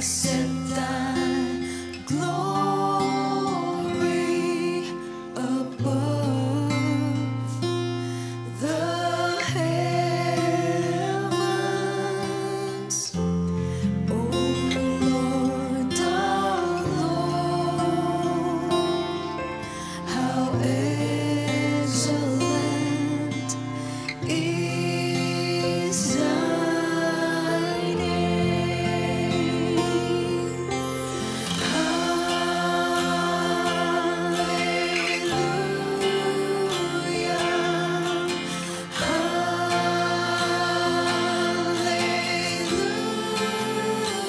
set thy glory above the heavens, O Lord our Lord. How excellent is thy name.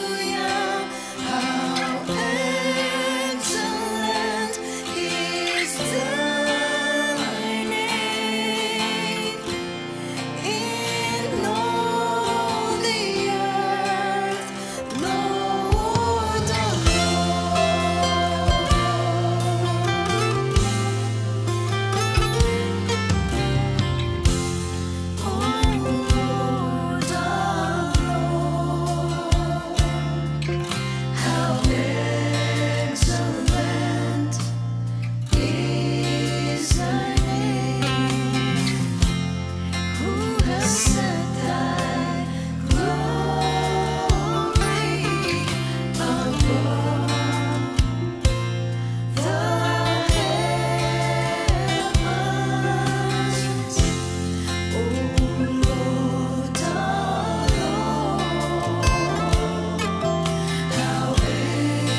Hallelujah. How excellent is thy name in all the earth, Lord of Lord of Lord. How excellent is thy name. Who has set thy glory above the heavens, O Lord our Lord? How excellent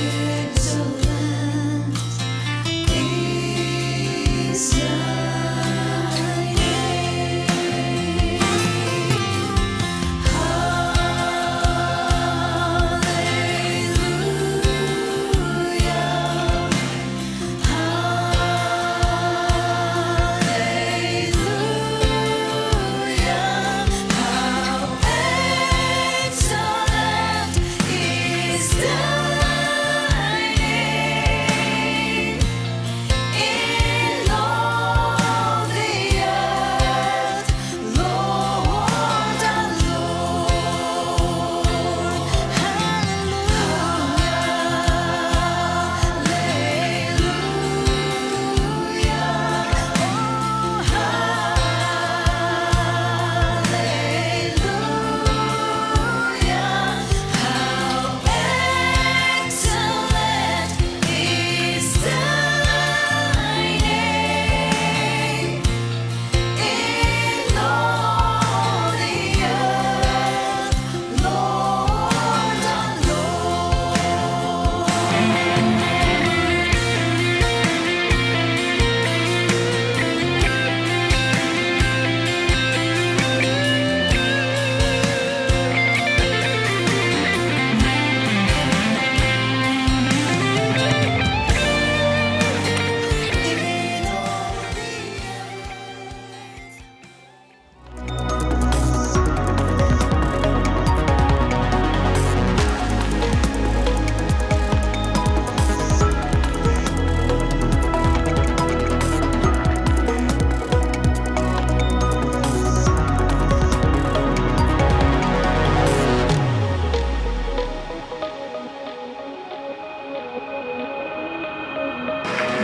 is thy name. In all the earth, Lord our Lord.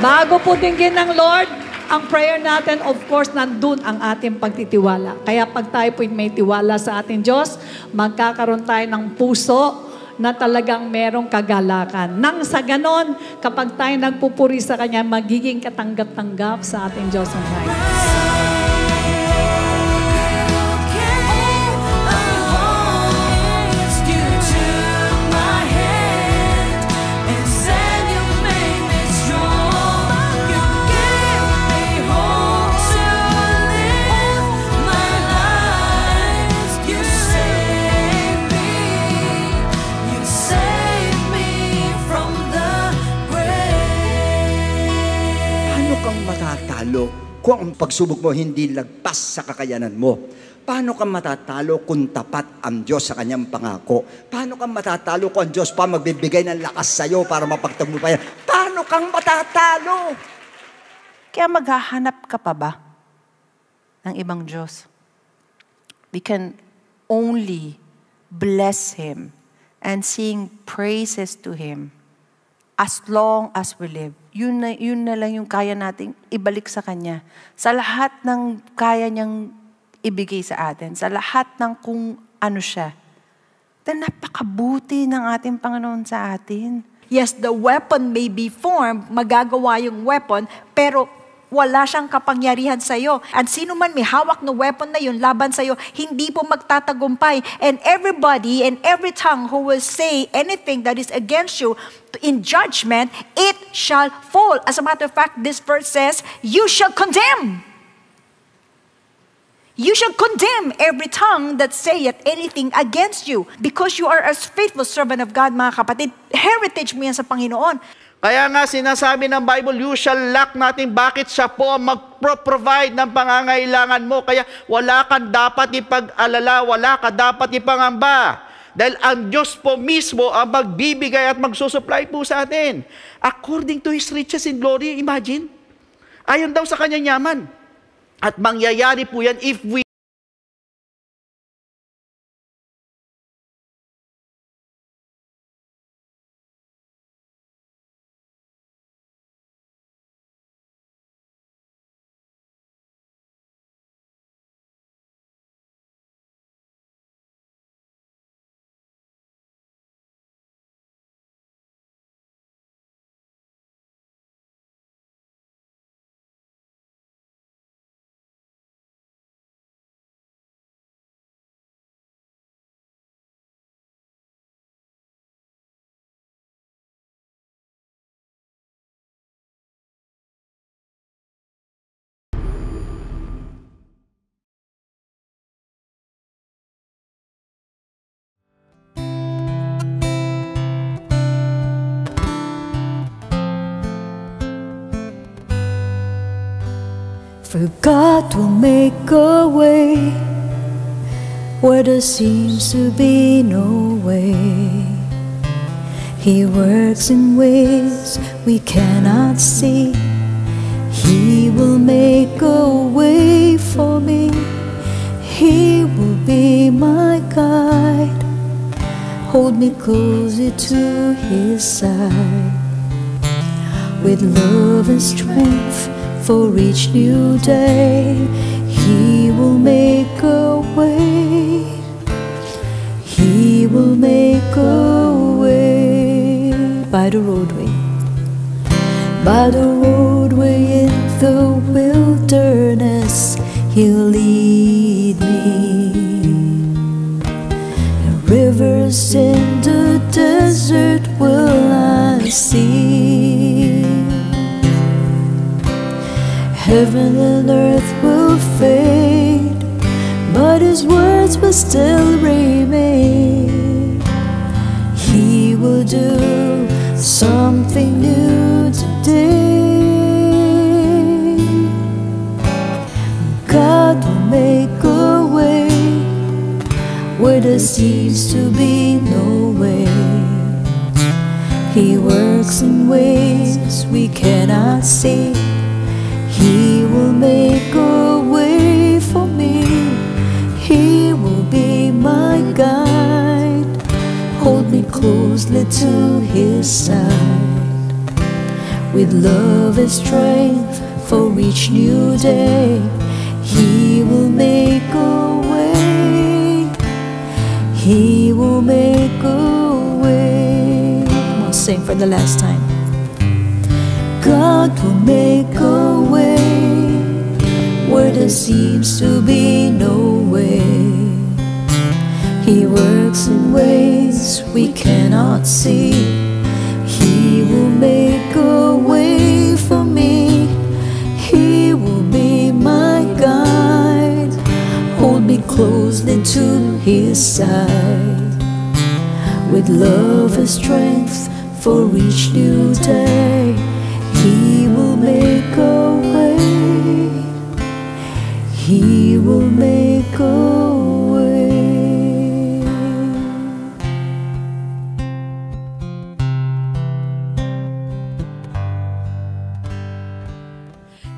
Bago po dinggin ng Lord, ang prayer natin, of course, nandun ang ating pagtitiwala. Kaya pag tayo po may tiwala sa ating Diyos, magkakaroon tayo ng puso na talagang merong kagalakan. Nang sa ganon, kapag tayo nagpupuri sa Kanya, magiging katanggap-tanggap sa ating Diyos ng Christ. Kung ang pagsubok mo hindi lagpas sa kakayanan mo, paano ka matatalo kung tapat ang Diyos sa kanyang pangako? Paano ka matatalo kung ang Diyos pa magbibigay ng lakas sa'yo para mapagtagumpayan? Paano kang matatalo? Kaya maghahanap ka pa ba ng ibang Diyos? We can only bless Him and sing praises to Him as long as we live. Yun na lang yung kaya nating ibalik sa Kanya. Sa lahat ng kaya niyang ibigay sa atin, sa lahat ng kung ano siya. Then napakabuti ng ating Panginoon sa atin. Yes, the weapon may be formed, magagawa yung weapon, pero wala siyang kapangyarihan sa iyo. At sino man may hawak na weapon na yun laban sa iyo, hindi po magtatagumpay. And everybody and every tongue who will say anything that is against you in judgment, it shall fall. As a matter of fact, this verse says, you shall condemn. You shall condemn every tongue that saith anything against you, because you are a faithful servant of God, mga kapatid. Heritage mo yan sa Panginoon. Kaya nga sinasabi ng Bible, you shall lack nothing. Bakit? Siya po ang mag-provide ng pangangailangan mo. Kaya wala kang dapat ipag-alala, wala ka dapat ipangamba. Dahil ang Diyos po mismo ang magbibigay at magsusupply po sa atin. According to His riches in glory, imagine. Ayon daw sa kanyang yaman. At mangyayari po yan if we For God will make a way where there seems to be no way. He works in ways we cannot see. He will make a way for me. He will be my guide. Hold me closer to His side. With love and strength for each new day, He will make a way. He will make a way by the roadway. By the roadway in the wilderness, He'll lead me. And rivers in the desert will I see. Heaven and earth will fade, but His words will still remain. He will do something new today. God will make a way where there seems to be no way. He works in ways we cannot see. He will make a way for me. He will be my guide. Hold me closely to His side. With love and strength for each new day, He will make a way. He will make a way. Come on, sing for the last time. God will make a way where there seems to be no way. He works in ways we cannot see. He will make a way for me. He will be my guide. Hold me closely to His side. With love and strength for each new day, He will make a way. He will make a way.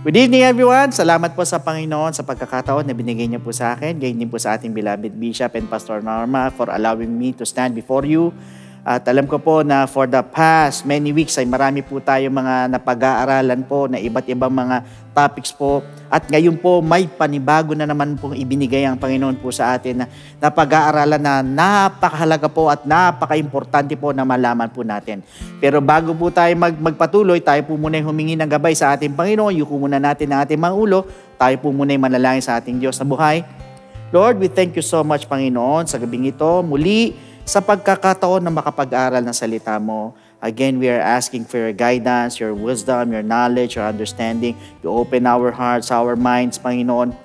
Good evening everyone. Salamat po sa Panginoon sa pagkakataon na binigay niyo po sa akin. Gayon din po sa ating beloved Bishop and Pastor Norma for allowing me to stand before you. At alam ko po na for the past many weeks ay marami po tayo mga napag-aaralan po na iba't ibang mga topics po. At ngayon po may panibago na naman pong ibinigay ang Panginoon po sa atin na pag-aaralan na napakahalaga po at napaka-importante po na malaman po natin. Pero bago po tayo magpatuloy, tayo po muna humingi ng gabay sa ating Panginoon. Yuko muna natin ang ating mga ulo. Tayo po muna manalangin sa ating Diyos na buhay. Lord, we thank you so much, Panginoon, sa gabing ito. Muli, sa pagkakataon na makapag-aral ng salita mo. Again, we are asking for your guidance, your wisdom, your knowledge, your understanding. You open our hearts, our minds, Panginoon.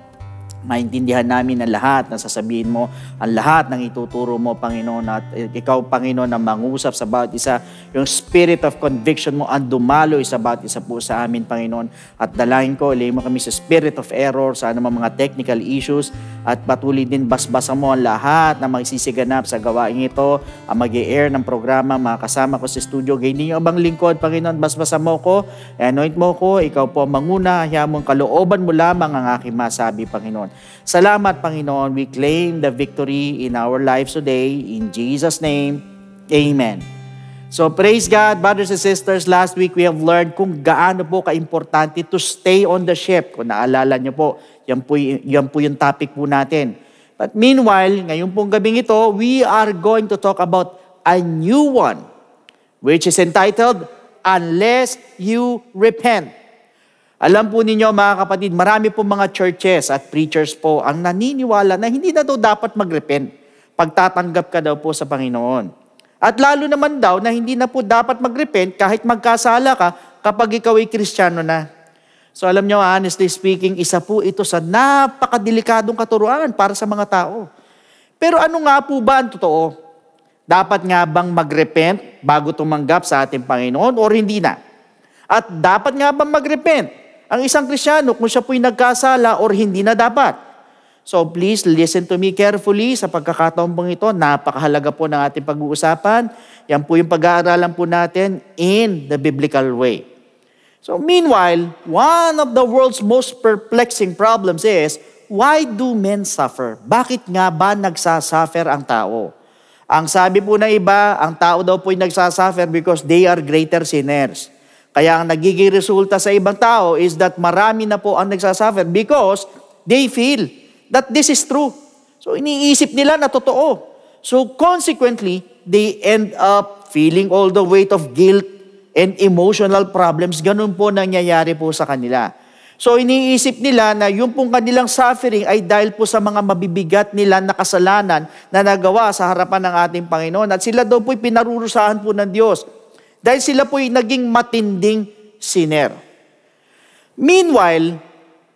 Maintindihan namin ang lahat na sasabihin mo, ang lahat ng ituturo mo, Panginoon. At ikaw, Panginoon, na mangusap sa bawat isa. Yung spirit of conviction mo ang dumaloy sa bawat isa po sa amin, Panginoon. At dalangin ko, ilayin mo kami sa spirit of error, sa anumang mga technical issues. At patuloy din basbasan mo ang lahat na magsisiganap sa gawain ito, ang mag-i-air ng programa, mga kasama ko sa studio. Ganyan yung abang lingkod, Panginoon, basbasan mo ko, anoint mo ko, ikaw po ang manguna, hayaan mong kalooban mo lamang ang aking masabi, Panginoon. Salamat, Panginoon. We claim the victory in our lives today. In Jesus' name, Amen. So praise God, brothers and sisters. Last week we have learned kung gaano po ka-importante to stay on the ship. Kung naalala nyo po, yan po yung topic po natin. But meanwhile, ngayon pong gabing ito, we are going to talk about a new one, which is entitled, Unless You Repent. Alam po ninyo mga kapatid, marami po mga churches at preachers po ang naniniwala na hindi na daw dapat mag-repent. Pagtatanggap ka daw po sa Panginoon. At lalo naman daw na hindi na po dapat mag-repent kahit magkasala ka kapag ikaw ay Kristiyano na. So alam nyo, honestly speaking, isa po ito sa napakadelikadong katuruan para sa mga tao. Pero ano nga po ba ang totoo? Dapat nga bang mag-repent bago tumanggap sa ating Panginoon or hindi na? At dapat nga bang mag-repent ang isang Kristiyano kung siya po'y nagkasala or hindi na dapat? So please listen to me carefully sa pagkakataon pong ito. Napakahalaga po ng ating pag-uusapan. Yan po yung pag-aaralan po natin in the biblical way. So meanwhile, one of the world's most perplexing problems is, why do men suffer? Bakit nga ba nagsasuffer ang tao? Ang sabi po na iba, ang tao daw po'y nagsasuffer because they are greater sinners. Kaya ang nagiging resulta sa ibang tao is that marami na po ang nagsasuffer because they feel that this is true. So iniisip nila na totoo. So consequently, they end up feeling all the weight of guilt and emotional problems. Ganun po nangyayari po sa kanila. So iniisip nila na yung pong kanilang suffering ay dahil po sa mga mabibigat nila na kasalanan na nagawa sa harapan ng ating Panginoon. At sila daw po'y pinarurusahan po ng Diyos. Dahil sila po'y naging matinding sinner. Meanwhile,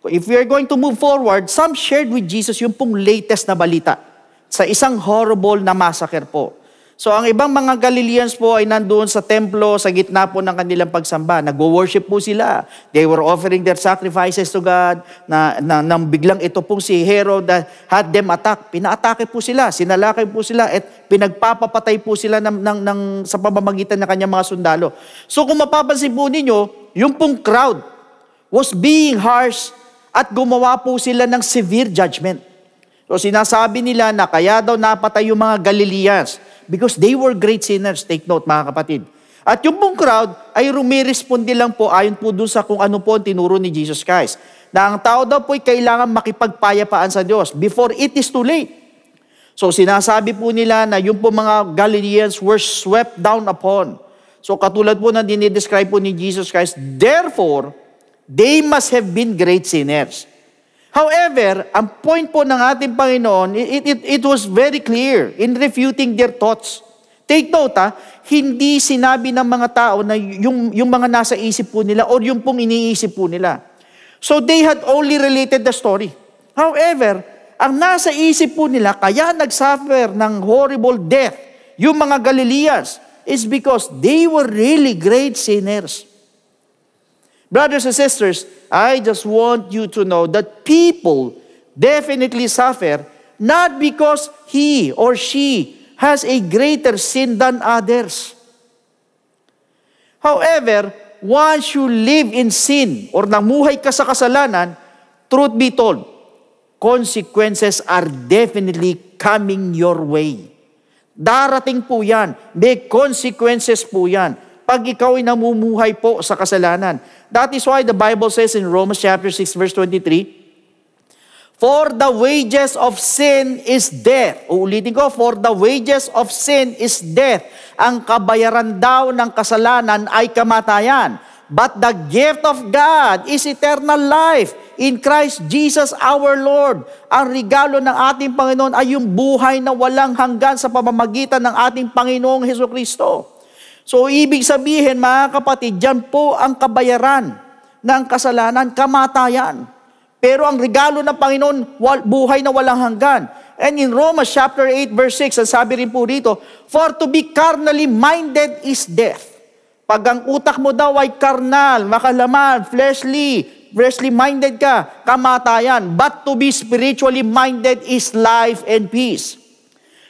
if we are going to move forward, some shared with Jesus yung pong latest na balita sa isang horrible na massacre po. So ang ibang mga Galileans po ay nandoon sa templo, sa gitna po ng kanilang pagsamba. Nag-worship po sila. They were offering their sacrifices to God. Nang biglang ito pong si Herod had them attack. Pina-atake po sila, sinalakay po sila, at pinagpapapatay po sila sa pamamagitan ng kanyang mga sundalo. So kung mapapansin po ninyo, yung pong crowd was being harsh at gumawa po sila ng severe judgment. So sinasabi nila na kaya daw napatay yung mga Galileans because they were great sinners. Take note mga kapatid. At yung pong crowd ay rumiresponde lang po ayon po dun sa kung ano po ang tinuro ni Jesus Christ. Na ang tao daw po ay kailangan makipagpayapaan sa Diyos before it is too late. So sinasabi po nila na yung po mga Galileans were swept down upon. So katulad po na dinidescribe po ni Jesus Christ, therefore, they must have been great sinners. However, ang point po ng ating Panginoon, it was very clear in refuting their thoughts. Take note, hindi sinabi ng mga tao na yung mga nasa isip po nila or yung pong iniisip po nila. So they had only related the story. However, ang nasa isip po nila, kaya nagsuffer ng horrible death, yung mga Galileans, is because they were really great sinners. Brothers and sisters, I just want you to know that people definitely suffer not because he or she has a greater sin than others. However, once you live in sin or namuhay ka sa kasalanan, truth be told, consequences are definitely coming your way. Darating po yan. May consequences po yan. Pag ikaw ay namumuhay po sa kasalanan. That is why the Bible says in Romans chapter 6 verse 23, for the wages of sin is death. Uulitin ko, for the wages of sin is death. Ang kabayaran daw ng kasalanan ay kamatayan. But the gift of God is eternal life in Christ Jesus our Lord. Ang regalo ng ating Panginoon ay yung buhay na walang hanggan sa pamamagitan ng ating Panginoong Hesukristo. So, ibig sabihin, mga kapatid, dyan po ang kabayaran ng kasalanan, kamatayan. Pero ang regalo ng Panginoon, buhay na walang hanggan. And in Romans chapter 8 verse 6, ang sabi rin po dito, for to be carnally minded is death. Pag ang utak mo daw ay karnal, makalaman, fleshly minded ka, kamatayan. But to be spiritually minded is life and peace.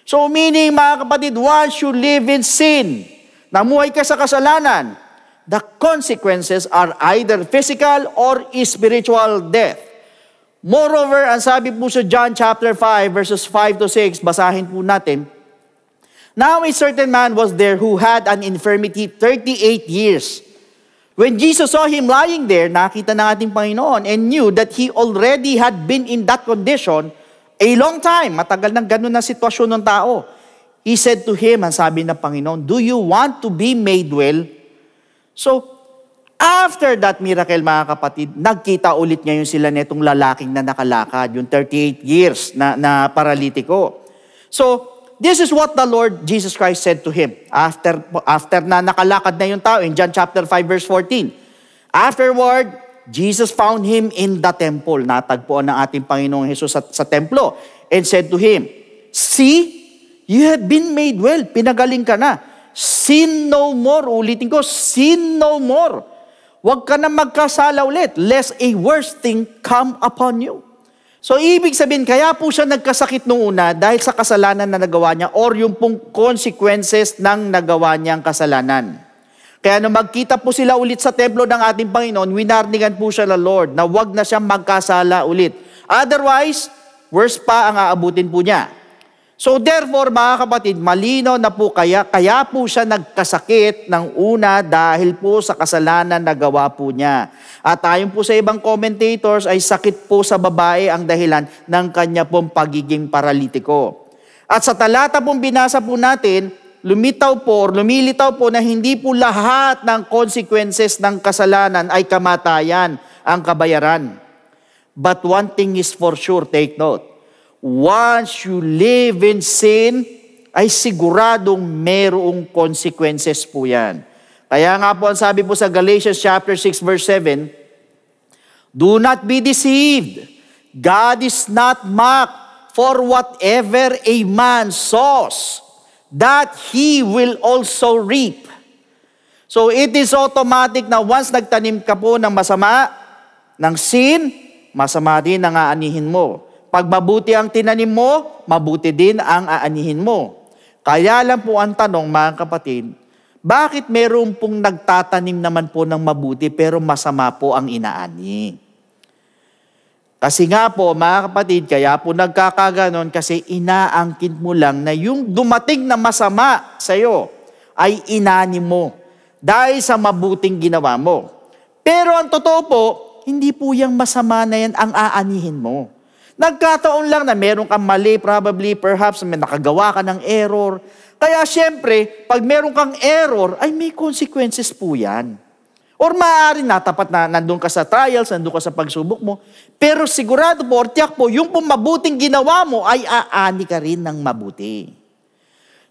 So meaning, mga kapatid, once you live in sin, namuhay ka sa kasalanan, the consequences are either physical or spiritual death. Moreover, ang sabi po sa John chapter 5 verses 5 to 6, basahin po natin, now a certain man was there who had an infirmity 38 years. When Jesus saw him lying there, nakita ng ating Panginoon and knew that he already had been in that condition a long time. Matagal nang ganun na sitwasyon ng tao. He said to him, ang sabi ng Panginoon, do you want to be made well? So, after that miracle, mga kapatid, nagkita ulit ngayon sila netong lalaking na nakalakad, yung 38 years na paralitiko. So, this is what the Lord Jesus Christ said to him after na nakalakad na yung tao in John chapter 5 verse 14. Afterward, Jesus found him in the temple. Natagpuan ng ating Panginoong Jesus sa templo and said to him, see, you have been made well. Pinagaling ka na. Sin no more. Ulitin ko, sin no more. Huwag ka na magkasala ulit, lest a worse thing come upon you. So, ibig sabihin, kaya po siya nagkasakit noong una dahil sa kasalanan na nagawa niya or yung pong consequences ng nagawa niyang kasalanan. Kaya nung magkita po sila ulit sa templo ng ating Panginoon, winarningan po siya ng Lord na huwag na siyang magkasala ulit. Otherwise, worse pa ang aabutin po niya. So therefore, mga kapatid, malinaw na po kaya po siya nagkasakit ng una dahil po sa kasalanan na gawa po niya. At ayon po sa ibang commentators ay sakit po sa babae ang dahilan ng kanya pong pagiging paralitiko. At sa talata pong binasa po natin, lumilitaw po na hindi po lahat ng consequences ng kasalanan ay kamatayan ang kabayaran. But one thing is for sure, take note. Once you live in sin, ay siguradong merong consequences po yan. Kaya nga po ang sabi po sa Galatians chapter 6 verse 7, do not be deceived. God is not mocked, for whatever a man sows, that he will also reap. So it is automatic na once nagtanim ka po ng masama, ng sin, masama din ang aanihin mo. Pag mabuti ang tinanim mo, mabuti din ang aanihin mo. Kaya lang po ang tanong, mga kapatid, bakit meron pong nagtatanim naman po ng mabuti pero masama po ang inaani? Kasi nga po, mga kapatid, kaya po nagkakaganon kasi inaangkin mo lang na yung dumating na masama sa'yo ay inani mo dahil sa mabuting ginawa mo. Pero ang totoo po, hindi po yung masama na yan ang aanihin mo. Nagkataon lang na meron kang mali, probably, perhaps, may nakagawa ka ng error. Kaya syempre, pag meron kang error, ay may consequences po yan. Or maaari natapat na nandun ka sa trials, nandun ka sa pagsubok mo. Pero sigurado po, or tiyak po, yung pong mabuting ginawa mo, ay aani ka rin ng mabuti.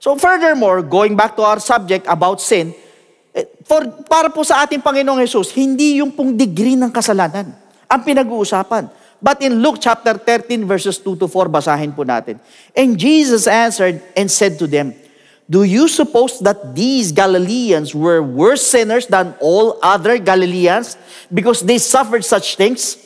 So furthermore, going back to our subject about sin, para po sa ating Panginoong Jesus, hindi yung pong degree ng kasalanan ang pinag-uusapan. But in Luke chapter 13 verses 2 to 4, basahin po natin. And Jesus answered and said to them, do you suppose that these Galileans were worse sinners than all other Galileans because they suffered such things?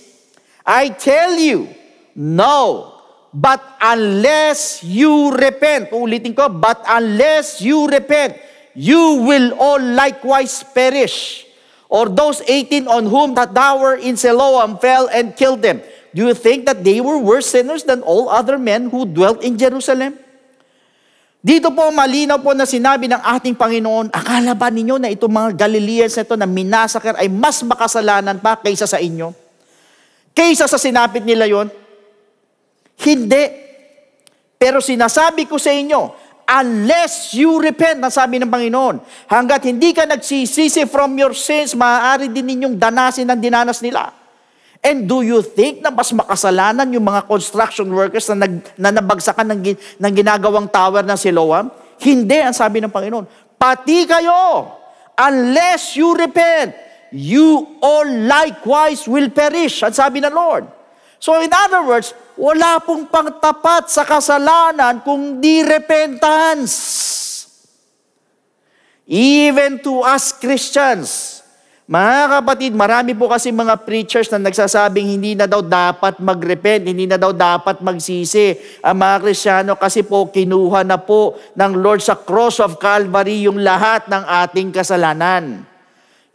I tell you, no. But unless you repent, ulitin ko, but unless you repent, you will all likewise perish. Or those 18 on whom the tower in Siloam fell and killed them, do you think that they were worse sinners than all other men who dwelt in Jerusalem? Dito po malinaw po na sinabi ng ating Panginoon, akala ba ninyo na itong mga Galileans na ito na minasakar ay mas makasalanan pa kaysa sa inyo? Kaysa sa sinapit nila yon? Hindi. Pero sinasabi ko sa inyo, unless you repent, nasabi ng Panginoon, hanggat hindi ka nagsisisi from your sins, maaari din ninyong danasin ang dinanas nila. And do you think na mas makasalanan yung mga construction workers na nabagsakan ng ginagawang tower ng Siloam? Hindi, ang sabi ng Panginoon. Pati kayo, unless you repent, you all likewise will perish, ang sabi ng Lord. So in other words, wala pong pangtapat sa kasalanan kung di repentance. Even to us Christians, mga kapatid, marami po kasi mga preachers na nagsasabing hindi na daw dapat mag-repent, hindi na daw dapat magsisi. Ang mga Kristiyano kasi po kinuha na po ng Lord sa cross of Calvary yung lahat ng ating kasalanan.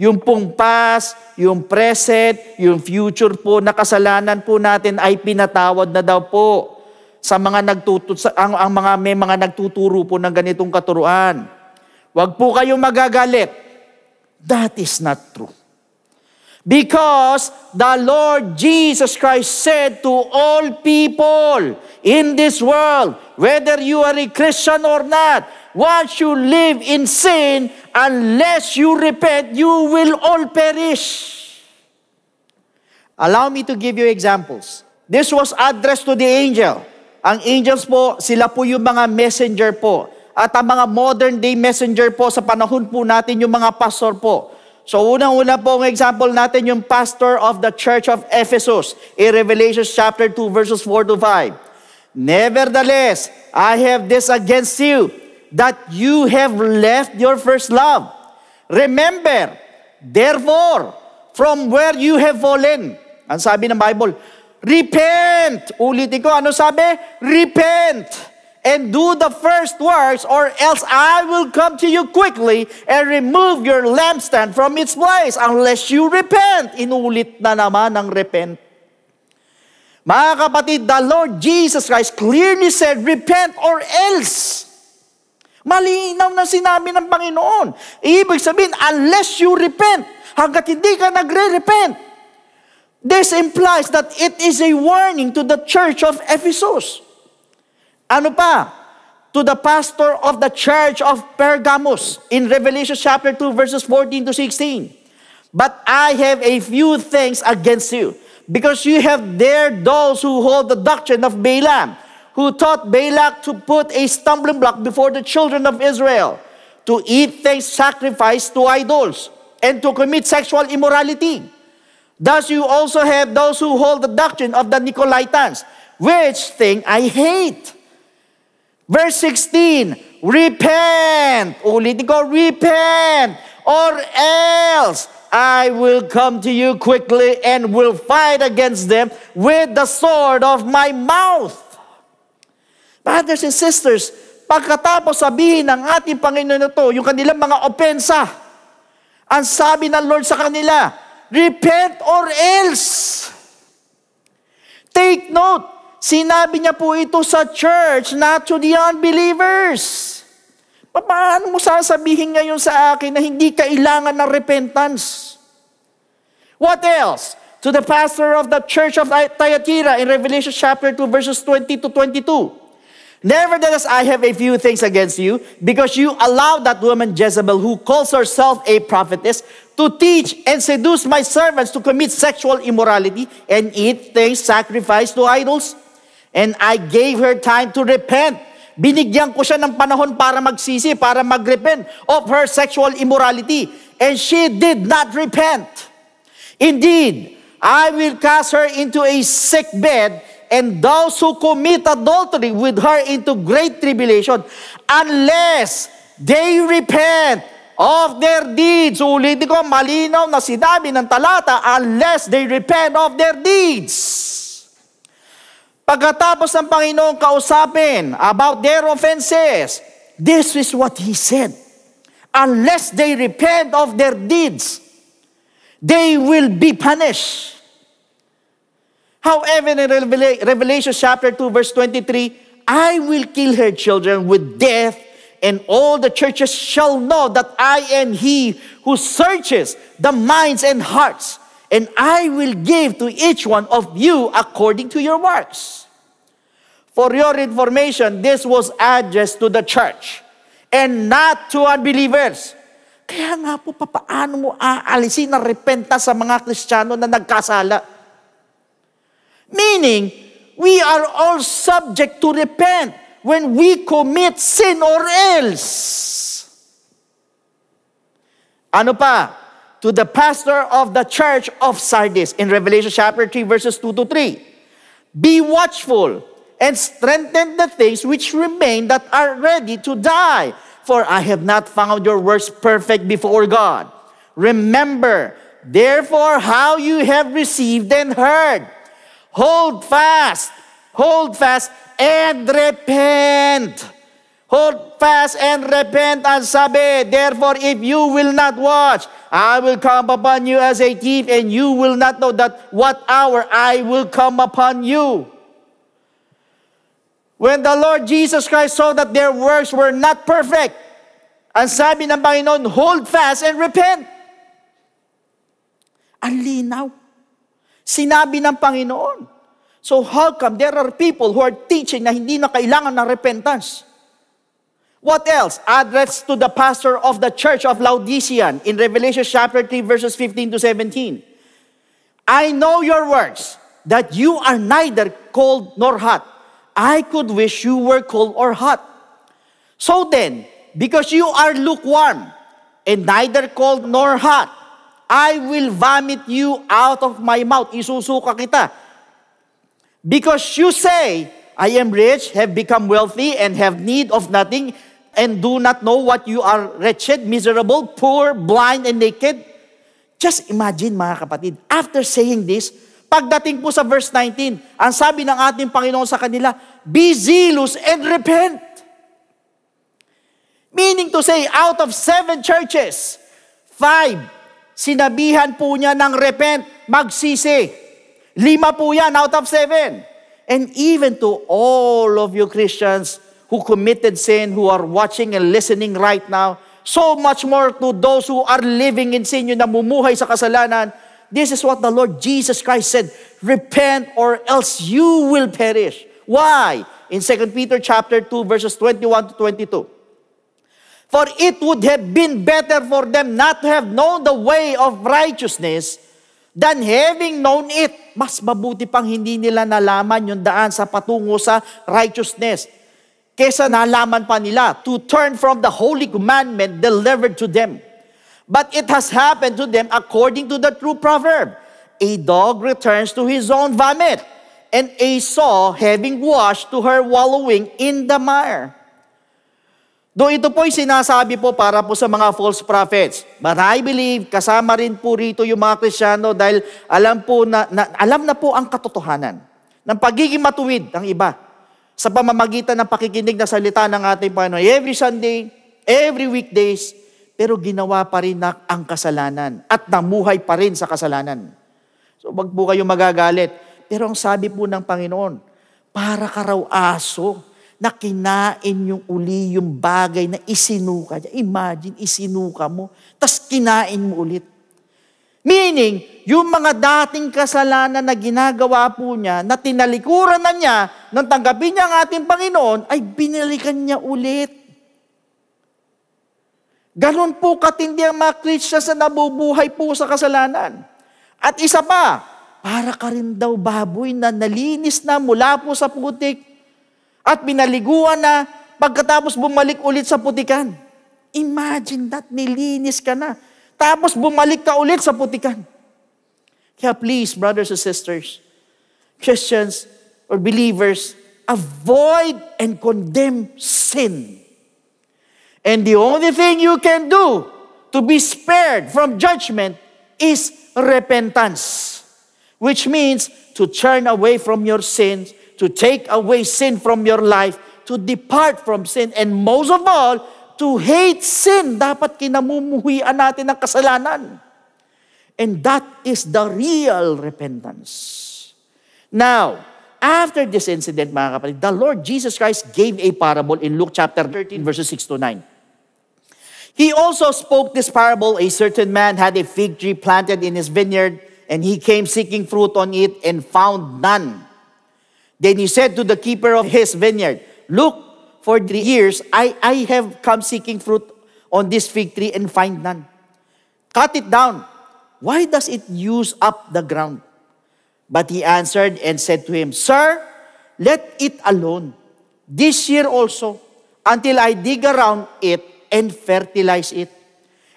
Yung pong past, yung present, yung future po na kasalanan po natin ay pinatawad na daw po sa mga may mga nagtuturo po ng ganitong katuruan. Huwag po kayong magagalit. That is not true. Because the Lord Jesus Christ said to all people in this world, whether you are a Christian or not, once you live in sin, unless you repent, you will all perish. Allow me to give you examples. This was addressed to the angel. Ang angels po, sila po yung mga messenger po. At ang mga modern day messenger po sa panahon po natin, yung mga pastor po. So unang-una po ang example natin, yung pastor of the church of Ephesus in Revelation chapter 2 verses 4 to 5. Nevertheless, I have this against you, that you have left your first love. Remember, therefore, from where you have fallen. Ang sabi ng Bible, repent. Ulitin ko, ano sabi? Repent. And do the first works, or else I will come to you quickly and remove your lampstand from its place unless you repent. Inulit na naman ang repent. Mga kapatid, the Lord Jesus Christ clearly said, repent or else. Malinaw na sinabi ng Panginoon. Ibig sabihin, unless you repent, hanggat hindi ka nagre-repent. This implies that it is a warning to the church of Ephesus. Ano pa? To the pastor of the church of Pergamos in Revelation chapter 2 verses 14 to 16. But I have a few things against you, because you have dared those who hold the doctrine of Balaam, who taught Balak to put a stumbling block before the children of Israel, to eat things sacrificed to idols, and to commit sexual immorality. Thus you also have those who hold the doctrine of the Nicolaitans, which thing I hate. Verse 16, repent. Ulitin ko, repent, or else I will come to you quickly and will fight against them with the sword of my mouth. Brothers and sisters, pagkatapos sabihin ng ating Panginoon ito, yung kanilang mga opensa, ang sabi ng Lord sa kanila, repent or else. Take note, sinabi niya po ito sa church, not to the unbelievers. Paano mo sasabihin ngayon sa akin na hindi kailangan ng repentance? What else? To the pastor of the church of Thyatira in Revelation chapter 2 verses 20 to 22. Nevertheless, I have a few things against you, because you allowed that woman Jezebel, who calls herself a prophetess, to teach and seduce my servants to commit sexual immorality and eat things sacrificed to idols. And I gave her time to repent. Binigyan ko siya ng panahon para magsisi, para magrepent of her sexual immorality. And she did not repent. Indeed, I will cast her into a sick bed, and those who commit adultery with her into great tribulation, unless they repent of their deeds. Ulitin ko, malinaw na sinabi ng talata, unless they repent of their deeds. Pagkatapos ng Panginoon kausapin about their offenses, this is what He said. Unless they repent of their deeds. they will be punished. However, in Revelation chapter 2, verse 23, I will kill her children with death, and all the churches shall know that I am he who searches the minds and hearts, and I will give to each one of you according to your works. For your information, this was addressed to the church and not to unbelievers. Kaya nga po, paano mo aalisin ang repentance sa mga Kristiyano na nagkasala? Meaning, we are all subject to repent when we commit sin or else. Ano pa? To the pastor of the church of Sardis in Revelation chapter 3 verses 2 to 3. Be watchful and strengthen the things which remain that are ready to die. For I have not found your works perfect before God. Remember, therefore, how you have received and heard. Hold fast, and repent. Hold fast and repent, ang sabi. Therefore, if you will not watch, I will come upon you as a thief, and you will not know that what hour I will come upon you. When the Lord Jesus Christ saw that their works were not perfect, ang sabi ng Panginoon, hold fast and repent. Ang linaw. Sinabi ng Panginoon. So how come there are people who are teaching na hindi na kailangan ng repentance? What else? Addressed to the pastor of the church of Laodicea in Revelation chapter 3 verses 15 to 17. I know your works, that you are neither cold nor hot. I could wish you were cold or hot. So then, because you are lukewarm and neither cold nor hot, I will vomit you out of my mouth. Isusuka kita. Because you say, I am rich, have become wealthy, and have need of nothing, and do not know what you are wretched, miserable, poor, blind, and naked. Just imagine, mga kapatid, after saying this, pagdating po sa verse 19, ang sabi ng ating Panginoon sa kanila, be zealous and repent. Meaning to say, out of 7 churches, 5, sinabihan po niya ng repent, magsisi. 5 po yan out of 7. And even to all of you Christians who committed sin, who are watching and listening right now, so much more to those who are living in sin, yung namumuhay sa kasalanan, this is what the Lord Jesus Christ said, repent or else you will perish. Why? In 2 Peter chapter 2 verses 21 to 22. For it would have been better for them not to have known the way of righteousness than having known it. Mas mabuti pang hindi nila nalaman yung daan sa patungo sa righteousness kesa nalaman pa nila to turn from the holy commandment delivered to them. But it has happened to them according to the true proverb. A dog returns to his own vomit, and a sow having washed to her wallowing in the mire. Though ito po'y sinasabi po para po sa mga false prophets. But I believe, kasama rin po rito yung mga Kristiyano dahil alam na po ang katotohanan ng pagiging matuwid ng iba sa pamamagitan ng pakikinig na salita ng ating Panginoon. Every Sunday, every weekdays, pero ginawa pa rin ang kasalanan at namuhay pa rin sa kasalanan. So wag po kayong magagalit. Pero ang sabi po ng Panginoon, para ka raw aso na kinain yung uli yung bagay na isinuka niya. Imagine, isinuka mo, tas kinain mo ulit. Meaning, yung mga dating kasalanan na ginagawa po niya, na tinalikuran na niya, nang tanggapin niya ang ating Panginoon, ay binalikan niya ulit. Ganon po katindi ang mga Christians na nabubuhay po sa kasalanan. At isa pa, para ka rin daw baboy na nalinis na mula po sa putik, at binaliguan na pagkatapos bumalik ulit sa putikan. Imagine that, nilinis ka na. Tapos bumalik ka ulit sa putikan. Kaya please, brothers and sisters, Christians or believers, avoid and condemn sin. And the only thing you can do to be spared from judgment is repentance, which means to turn away from your sins, to take away sin from your life, to depart from sin, and most of all, to hate sin. Dapat kinamumuhian natin ang kasalanan. And that is the real repentance. Now, after this incident, mga kapatid, the Lord Jesus Christ gave a parable in Luke chapter 13, verses 6 to 9. He also spoke this parable. A certain man had a fig tree planted in his vineyard, and he came seeking fruit on it and found none. Then he said to the keeper of his vineyard, "Look, for 3 years I have come seeking fruit on this fig tree and find none. Cut it down. Why does it use up the ground?" But he answered and said to him, "Sir, let it alone this year also, until I dig around it and fertilize it.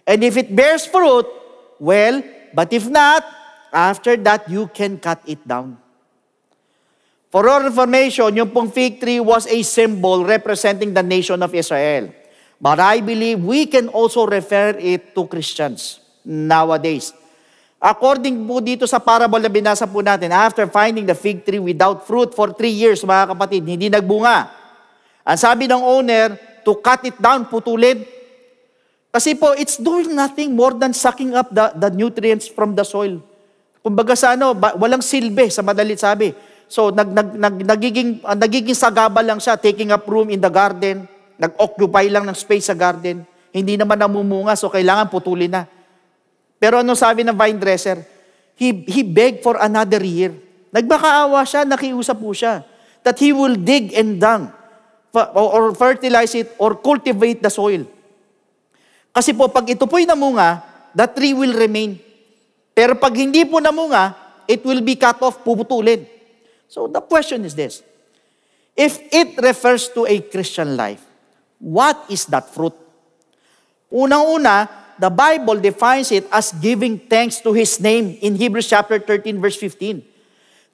And if it bears fruit, well, but if not, after that you can cut it down." For our information, yung pong fig tree was a symbol representing the nation of Israel. But I believe we can also refer it to Christians nowadays. According po dito sa parable na binasa po natin, after finding the fig tree without fruit for 3 years, mga kapatid, hindi nagbunga. Ang sabi ng owner, to cut it down, putulin. Kasi po, it's doing nothing more than sucking up the nutrients from the soil. Kumbaga sa walang silbi, sa madalit sabi. So, nagiging sagabal lang siya, taking up room in the garden, nag-occupy lang ng space sa garden. Hindi naman namumunga, so kailangan putulin na. Pero ano sabi ng vine dresser? He begged for another year. Nagmakaawa siya, nakiusap po siya, that he will dig and dung, or fertilize it, or cultivate the soil. Kasi po, pag ito po'y namunga, the tree will remain. Pero pag hindi po namunga, it will be cut off, puputulin. So the question is this: if it refers to a Christian life, what is that fruit? Unang-una, the Bible defines it as giving thanks to His name in Hebrews chapter 13, verse 15.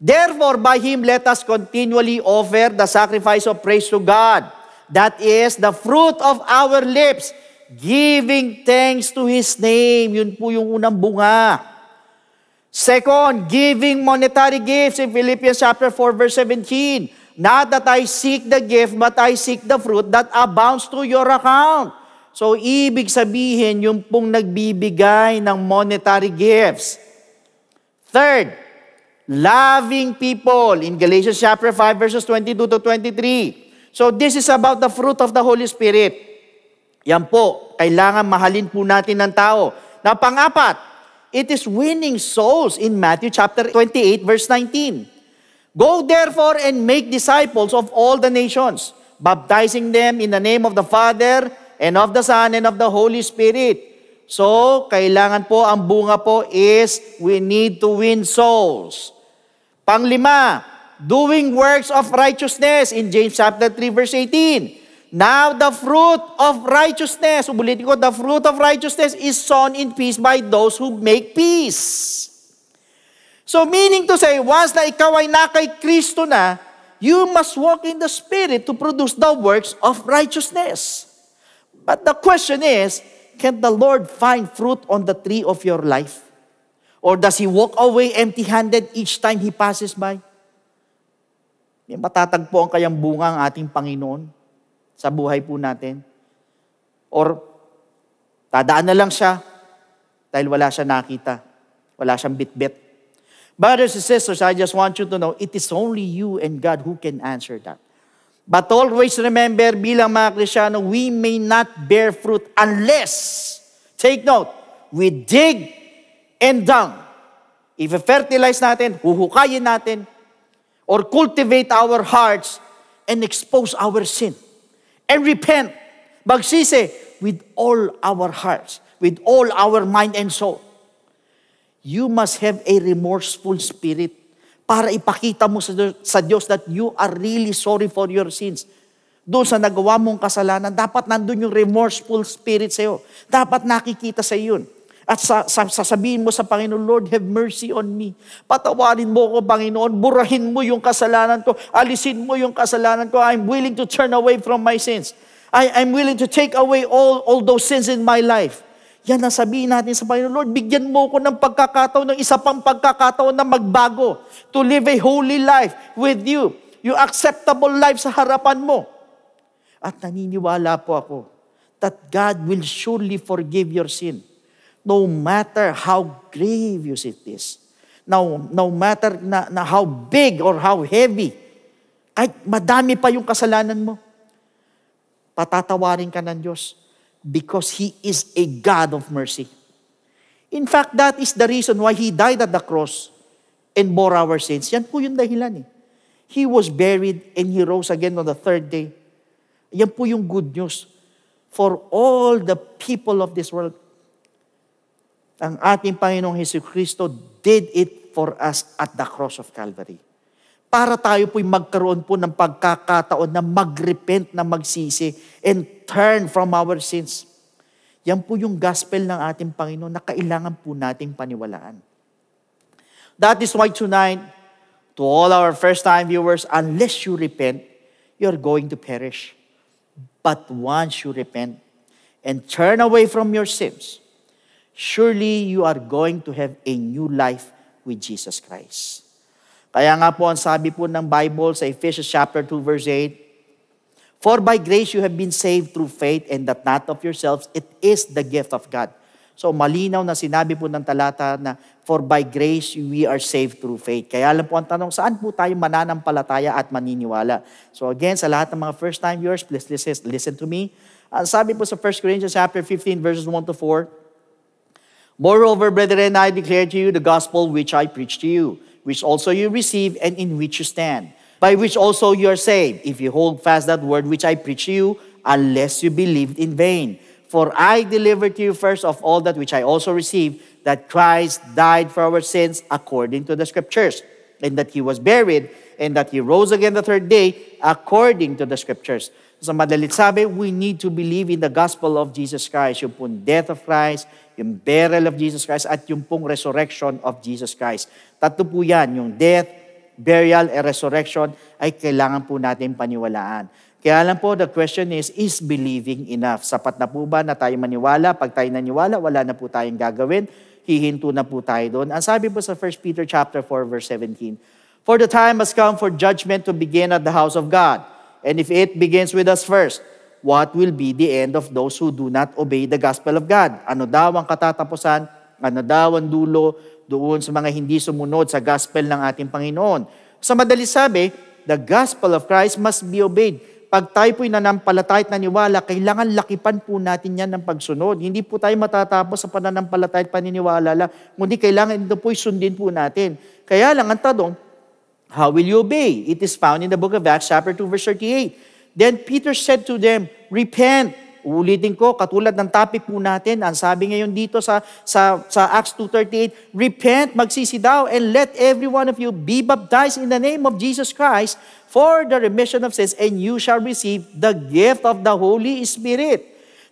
Therefore, by Him, let us continually offer the sacrifice of praise to God. That is the fruit of our lips, giving thanks to His name. Yun po yung unang bunga. Second, giving monetary gifts in Philippians chapter 4, verse 17. Not that I seek the gift, but I seek the fruit that abounds to your account. So, ibig sabihin, yung pong nagbibigay ng monetary gifts. Third, loving people in Galatians chapter 5, verses 22 to 23. So, this is about the fruit of the Holy Spirit. Yan po, kailangan mahalin po natin ng tao. Na pang-apat, it is winning souls in Matthew chapter 28, verse 19. Go therefore and make disciples of all the nations, baptizing them in the name of the Father, and of the Son, and of the Holy Spirit. So, kailangan po, ang bunga po is, we need to win souls. Panglima, doing works of righteousness in James chapter 3, verse 18. Now the fruit of righteousness, ubulitin ko, the fruit of righteousness is sown in peace by those who make peace. So meaning to say, once na ikaw ay na kay Kristo na, you must walk in the Spirit to produce the works of righteousness. But the question is, can the Lord find fruit on the tree of your life? Or does He walk away empty-handed each time He passes by? May matatagpo ang kayang bunga ang ating Panginoon sa buhay po natin? Or tadaan na lang siya dahil wala siya nakita, wala siyang bitbit. Brothers and sisters, I just want you to know, it is only you and God who can answer that. But always remember, bilang mga Kristiyano, we may not bear fruit unless, take note, we dig and dung. If fertilize natin, huhukayin natin, or cultivate our hearts and expose our sin. And repent, magsisi with all our hearts, with all our mind and soul. You must have a remorseful spirit para ipakita mo sa Diyos that you are really sorry for your sins. Doon sa nagawa mong kasalanan, dapat nandun yung remorseful spirit sa'yo. Dapat nakikita sa yun. At sasabihin mo sa Panginoon, Lord, have mercy on me. Patawarin mo ko, Panginoon. Burahin mo yung kasalanan ko. Alisin mo yung kasalanan ko. I'm willing to turn away from my sins. I'm willing to take away all those sins in my life. Yan ang sabihin natin sa Panginoon, Lord, bigyan mo ko ng pagkakataon, ng isa pang pagkakataon na magbago. To live a holy life with you. Yung acceptable life sa harapan mo. At naniniwala po ako that God will surely forgive your sin. No matter how grievous it is, no matter na how big or how heavy, kahit madami pa yung kasalanan mo, patatawarin ka ng Diyos because He is a God of mercy. In fact, that is the reason why He died at the cross and bore our sins. Yan po yung dahilan eh. He was buried and He rose again on the third day. Yan po yung good news for all the people of this world. Ang ating Panginoong Jesucristo did it for us at the cross of Calvary. Para tayo po'y magkaroon po ng pagkakataon na mag-repent, na magsisi, and turn from our sins. Yan po yung gospel ng ating Panginoon na kailangan po nating paniwalaan. That is why tonight, to all our first-time viewers, unless you repent, you're going to perish. But once you repent and turn away from your sins, surely you are going to have a new life with Jesus Christ. Kaya nga po, ang sabi po ng Bible sa Ephesians chapter 2 verse 8, "For by grace you have been saved through faith, and that not of yourselves, it is the gift of God." So malinaw na sinabi po ng talata na, for by grace we are saved through faith. Kaya lang po ang tanong, saan po tayo mananampalataya at maniniwala? So again, sa lahat ng mga first-time viewers, please listen to me. Ang sabi po sa 1 Corinthians chapter 15 verses 1 to 4, "Moreover, brethren, I declare to you the gospel which I preached to you, which also you receive and in which you stand, by which also you are saved, if you hold fast that word which I preached to you, unless you believed in vain. For I delivered to you first of all that which I also received, that Christ died for our sins according to the Scriptures, and that He was buried, and that He rose again the third day according to the Scriptures." Sa madalit sabi, we need to believe in the gospel of Jesus Christ, yung pong death of Christ, yung burial of Jesus Christ, at yung pong resurrection of Jesus Christ. Tatlo po yan, yung death, burial, and resurrection ay kailangan po natin paniwalaan. Kaya lang po, the question is believing enough? Sapat na po ba na tayo maniwala? Pag tayo naniwala, wala na po tayong gagawin. Hihinto na po tayo doon. Ang sabi po sa 1 Peter chapter 4, verse 17, "For the time has come for judgment to begin at the house of God. And if it begins with us first, what will be the end of those who do not obey the gospel of God?" Ano daw ang katatapusan? Ano daw ang dulo doon sa mga hindi sumunod sa gospel ng ating Panginoon? Sa madali sabi, the gospel of Christ must be obeyed. Pag tayo po'y nanampalataya at naniwala, kailangan lakipan po natin yan ng pagsunod. Hindi po tayo matatapos sa pananampalataya at paniniwala lang, kundi kailangan ito po'y sundin po natin. Kaya lang ang tanong, how will you obey? It is found in the book of Acts chapter 2 verse 38. "Then Peter said to them, repent." Ulitin ko, katulad ng topic po natin, ang sabi ngayon dito sa Acts 2:38, "Repent, magsisi daw, and let every one of you be baptized in the name of Jesus Christ for the remission of sins, and you shall receive the gift of the Holy Spirit."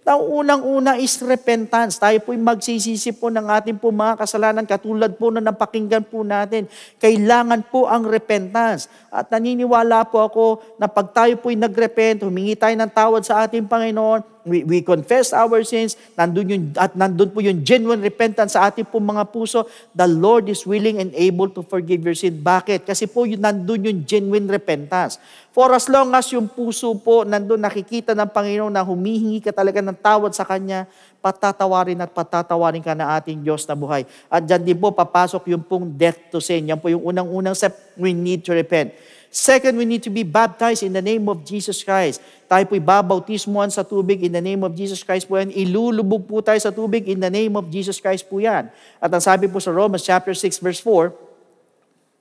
Ang unang-una is repentance. Tayo po'y magsisisi po ng ating po mga kasalanan, katulad po na napakinggan po natin. Kailangan po ang repentance. At naniniwala po ako na pag tayo po'y nagrepent, humingi tayo ng tawad sa ating Panginoon, we confess our sins, nandun po yung genuine repentance sa ating po mga puso, the Lord is willing and able to forgive your sin. Bakit? Kasi po nandun yung genuine repentance. For as long as yung puso po nandun nakikita ng Panginoon na humihingi ka talaga ng tawad sa Kanya, patatawarin ka na ating Diyos na buhay. At dyan din po papasok yung pong death to sin. Yan po yung unang-unang step, we need to repent. Second, we need to be baptized in the name of Jesus Christ. Tayo po'y babautismuhan sa tubig in the name of Jesus Christ po yan. Ilulubog po tayo sa tubig in the name of Jesus Christ po yan. At ang sabi po sa Romans chapter 6 verse 4,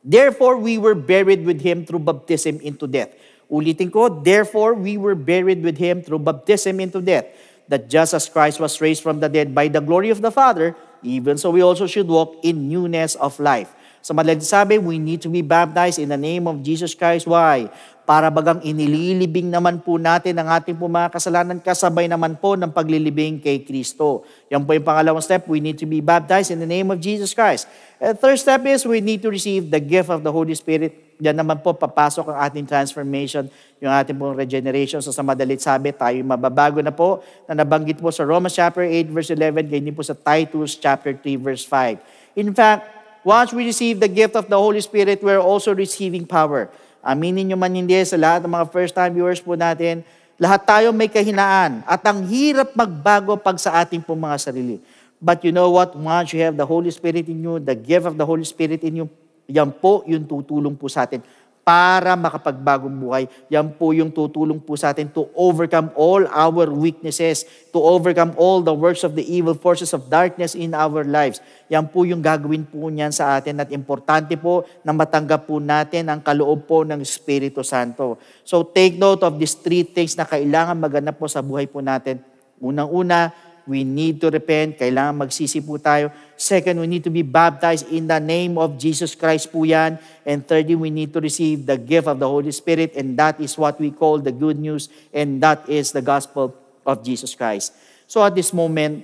"Therefore we were buried with Him through baptism into death." Ulitin ko, "Therefore we were buried with Him through baptism into death, that just as Christ was raised from the dead by the glory of the Father, even so we also should walk in newness of life." Sa madaling sabi, we need to be baptized in the name of Jesus Christ. Why? Para bagang inililibing naman po natin ang ating po mga kasalanan, kasabay naman po ng paglilibing kay Kristo. Yan po yung pangalawang step, we need to be baptized in the name of Jesus Christ. And third step is, we need to receive the gift of the Holy Spirit. Yan naman po, papasok ang ating transformation, yung ating pong regeneration. So sa madalit sabi, tayo mababago na po, na nabanggit po sa Romans chapter 8 verse 11, ganyan po sa Titus chapter 3 verse 5. In fact, once we receive the gift of the Holy Spirit, we're also receiving power. Aminin nyo man hindi, sa lahat ng mga first-time viewers po natin, lahat tayo may kahinaan. At ang hirap magbago pag sa ating pong mga sarili. But you know what? Once you have the Holy Spirit in you, the gift of the Holy Spirit in you, yan po yung tutulong po sa atin para makapagbagong buhay. Yan po yung tutulong po sa atin to overcome all our weaknesses, to overcome all the works of the evil forces of darkness in our lives. Yan po yung gagawin po niyan sa atin at importante po na matanggap po natin ang kaloob po ng Espiritu Santo. So take note of these 3 things na kailangan maganap po sa buhay po natin. Unang-una, we need to repent. Kailangan magsisi po tayo. Second, we need to be baptized in the name of Jesus Christ po yan. And thirdly, we need to receive the gift of the Holy Spirit, and that is what we call the good news, and that is the gospel of Jesus Christ. So at this moment,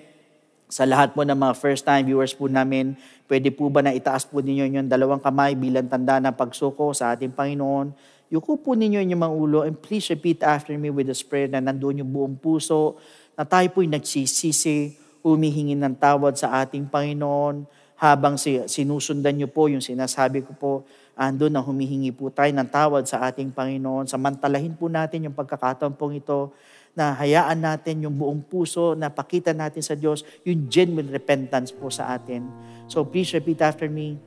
sa lahat po ng mga first-time viewers po namin, pwede po ba na itaas po ninyo yung 2 kamay bilang tanda ng pagsuko sa ating Panginoon? Yuko po ninyo yung mga ulo, and please repeat after me with this prayer na nandoon yung buong puso, na tayo po'y nagsisisi, humihingi ng tawad sa ating Panginoon, habang sinusundan niyo po yung sinasabi ko po, andun na humihingi po tayo ng tawad sa ating Panginoon. Samantalahin po natin yung pagkakataon pong ito, na hayaan natin yung buong puso, na pakita natin sa Diyos yung genuine repentance po sa atin. So please repeat after me.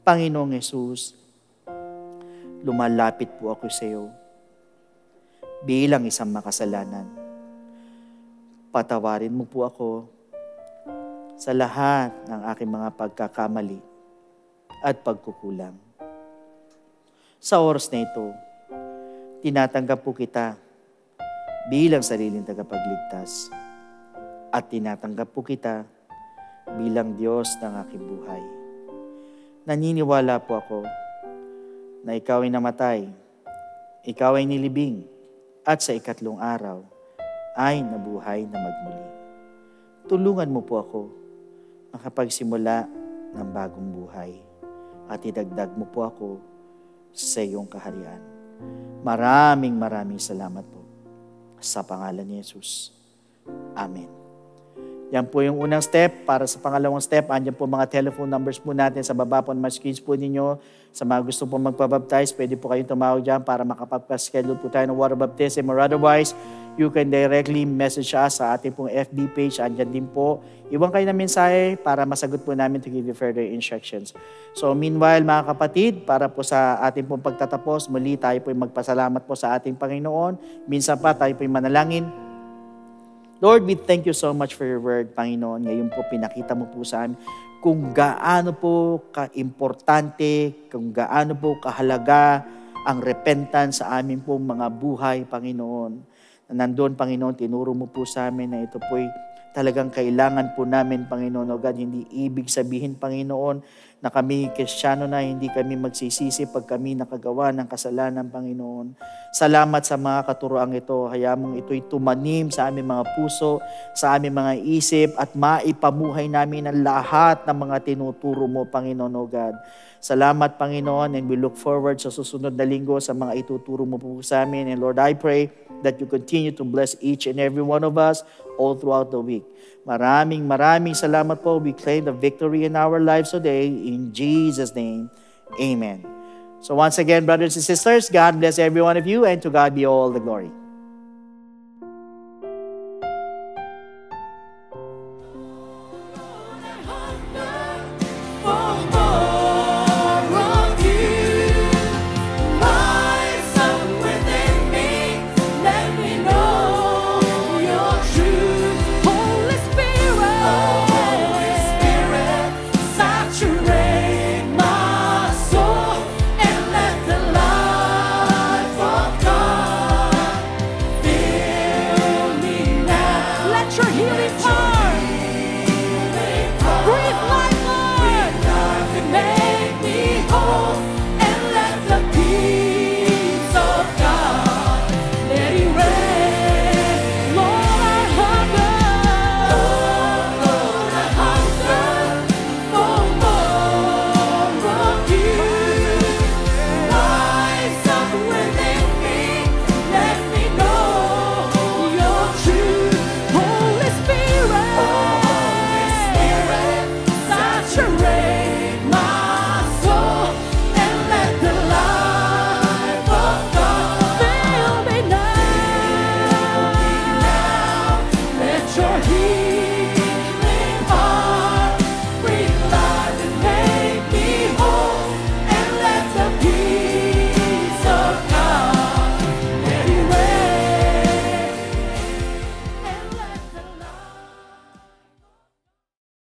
Panginoong Jesus, lumalapit po ako sa iyo bilang isang makasalanan. Patawarin mo po ako sa lahat ng aking mga pagkakamali at pagkukulang. Sa oras na ito, tinatanggap po kita bilang sariling tagapagligtas at tinatanggap po kita bilang Diyos ng aking buhay. Naniniwala po ako na ikaw ay namatay, ikaw ay nilibing, at sa 3 araw ay nabuhay na magmuli. Tulungan mo po ako makapagsimula ng bagong buhay at idagdag mo po ako sa iyong kaharian. Maraming salamat po sa pangalan ni Jesus. Amen. Yan po yung unang step. Para sa pangalawang step, andyan po mga telephone numbers po natin sa baba po ng mga screens po ninyo. Sa mga gusto po magpabaptize, pwede po kayong tumawag dyan para makapag-schedule po tayo ng water baptism, or otherwise, you can directly message us sa ating pong FB page. Andyan din po. Iwan kayo ng mensahe para masagot po namin to give you further instructions. So meanwhile, mga kapatid, para po sa ating pong pagtatapos, muli tayo po magpasalamat po sa ating Panginoon. Minsan pa tayo po manalangin. Lord, we thank you so much for your word, Panginoon. Ngayon po, pinakita mo po sa amin kung gaano po ka-importante, kung gaano po kahalaga ang repentance sa amin po mga buhay, Panginoon. Na nandun, Panginoon, tinuro mo po sa amin na ito po'y talagang kailangan po namin, Panginoon. O God, hindi ibig sabihin, Panginoon, na kami Kristiyano na hindi kami magsisisi pag kami nakagawa ng kasalanan, Panginoon. Salamat sa mga katuroang ito. Hayaan mong ito'y tumanim sa aming mga puso, sa aming mga isip, at maipamuhay namin ang lahat ng mga tinuturo mo, Panginoon, O God. Salamat, Panginoon, and we look forward sa susunod na linggo sa mga ituturo mo po sa amin. And Lord, I pray that you continue to bless each and every one of us all throughout the week. Maraming salamat po. We claim the victory in our lives today. In Jesus' name, amen. So once again, brothers and sisters, God bless every one of you, and to God be all the glory.